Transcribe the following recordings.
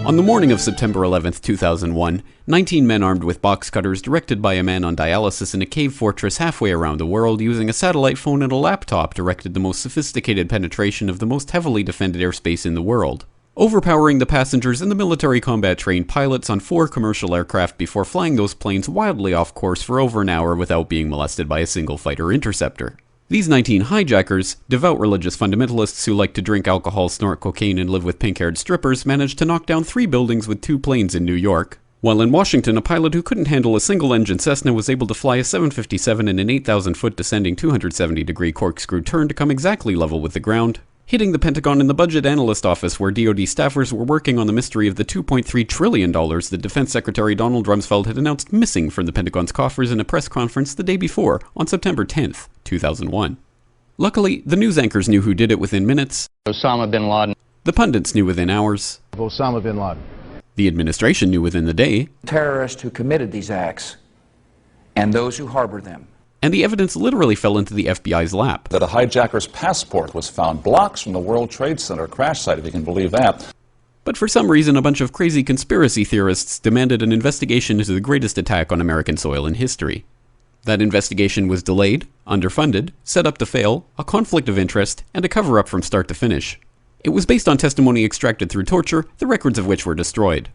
On the morning of September 11, 2001, 19 men armed with box cutters, directed by a man on dialysis in a cave fortress halfway around the world, using a satellite phone and a laptop, directed the most sophisticated penetration of the most heavily defended airspace in the world, overpowering the passengers and the military combat-trained pilots on 4 commercial aircraft before flying those planes wildly off course for over an hour without being molested by a single fighter interceptor. These 19 hijackers, devout religious fundamentalists who like to drink alcohol, snort cocaine, and live with pink-haired strippers, managed to knock down 3 buildings with 2 planes in New York. While in Washington, a pilot who couldn't handle a single-engine Cessna was able to fly a 757 in an 8,000-foot descending 270-degree corkscrew turn to come exactly level with the ground, hitting the Pentagon in the budget analyst office where DoD staffers were working on the mystery of the $2.3 trillion that Defense Secretary Donald Rumsfeld had announced missing from the Pentagon's coffers in a press conference the day before, on September 10th, 2001. Luckily, the news anchors knew who did it within minutes. Osama bin Laden. The pundits knew within hours. Osama bin Laden. The administration knew within the day. Terrorists who committed these acts and those who harbor them. And the evidence literally fell into the FBI's lap. That a hijacker's passport was found blocks from the World Trade Center crash site, if you can believe that. But for some reason, a bunch of crazy conspiracy theorists demanded an investigation into the greatest attack on American soil in history. That investigation was delayed, underfunded, set up to fail, a conflict of interest, and a cover-up from start to finish. It was based on testimony extracted through torture, the records of which were destroyed.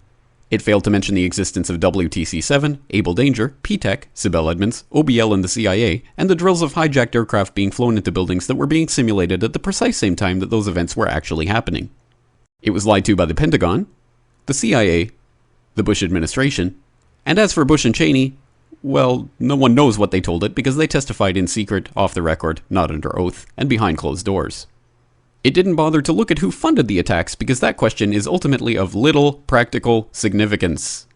It failed to mention the existence of WTC-7, Able Danger, P-TECH, Sibel Edmonds, OBL and the CIA, and the drills of hijacked aircraft being flown into buildings that were being simulated at the precise same time that those events were actually happening. It was lied to by the Pentagon, the CIA, the Bush administration, and as for Bush and Cheney, well, no one knows what they told it because they testified in secret, off the record, not under oath, and behind closed doors. It didn't bother to look at who funded the attacks because that question is ultimately of little practical significance.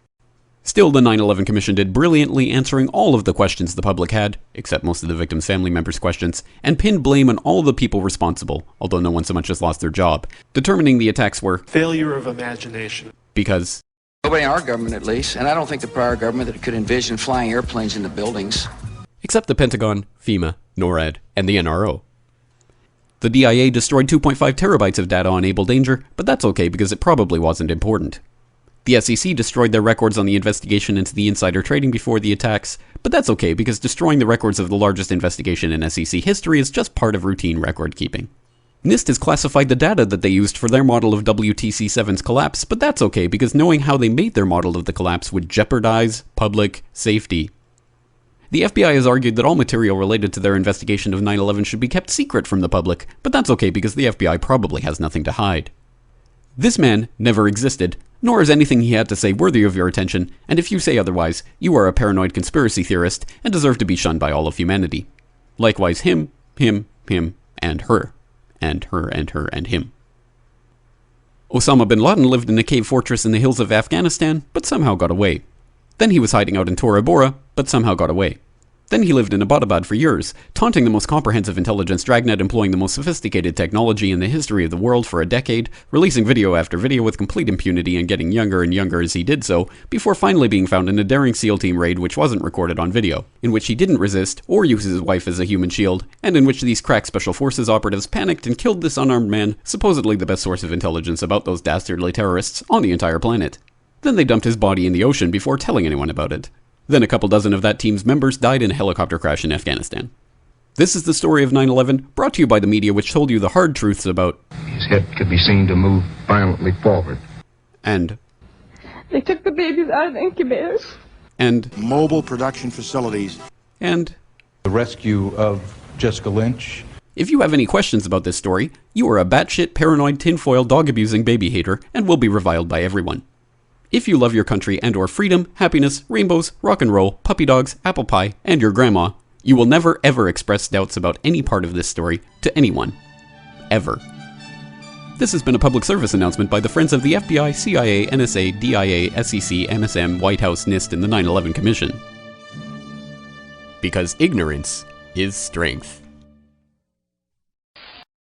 Still, the 9/11 Commission did brilliantly, answering all of the questions the public had, except most of the victims' family members' questions, and pinned blame on all the people responsible, although no one so much as lost their job, determining the attacks were failure of imagination. Because nobody in our government, at least, and I don't think the prior government that could envision flying airplanes into buildings. Except the Pentagon, FEMA, NORAD, and the NRO. The DIA destroyed 2.5 terabytes of data on Able Danger, but that's okay because it probably wasn't important. The SEC destroyed their records on the investigation into the insider trading before the attacks, but that's okay because destroying the records of the largest investigation in SEC history is just part of routine record keeping. NIST has classified the data that they used for their model of WTC-7's collapse, but that's okay because knowing how they made their model of the collapse would jeopardize public safety. The FBI has argued that all material related to their investigation of 9/11 should be kept secret from the public, but that's okay because the FBI probably has nothing to hide. This man never existed, nor is anything he had to say worthy of your attention, and if you say otherwise, you are a paranoid conspiracy theorist and deserve to be shunned by all of humanity. Likewise him, and her. And her, and her, and him. Osama bin Laden lived in a cave fortress in the hills of Afghanistan, but somehow got away. Then he was hiding out in Tora Bora, but somehow got away. Then he lived in Abbottabad for years, taunting the most comprehensive intelligence dragnet employing the most sophisticated technology in the history of the world for a decade, releasing video after video with complete impunity and getting younger and younger as he did so, before finally being found in a daring SEAL team raid which wasn't recorded on video, in which he didn't resist or use his wife as a human shield, and in which these crack special forces operatives panicked and killed this unarmed man, supposedly the best source of intelligence about those dastardly terrorists on the entire planet. Then they dumped his body in the ocean before telling anyone about it. Then a couple dozen of that team's members died in a helicopter crash in Afghanistan. This is the story of 9/11, brought to you by the media which told you the hard truths about his head could be seen to move violently forward. And they took the babies out of the incubators. And mobile production facilities. And the rescue of Jessica Lynch. If you have any questions about this story, you are a batshit paranoid tinfoil dog-abusing baby hater and will be reviled by everyone. If you love your country and or freedom, happiness, rainbows, rock and roll, puppy dogs, apple pie, and your grandma, you will never ever express doubts about any part of this story to anyone. Ever. This has been a public service announcement by the Friends of the FBI, CIA, NSA, DIA, SEC, MSM, White House, NIST, and the 9/11 Commission. Because ignorance is strength.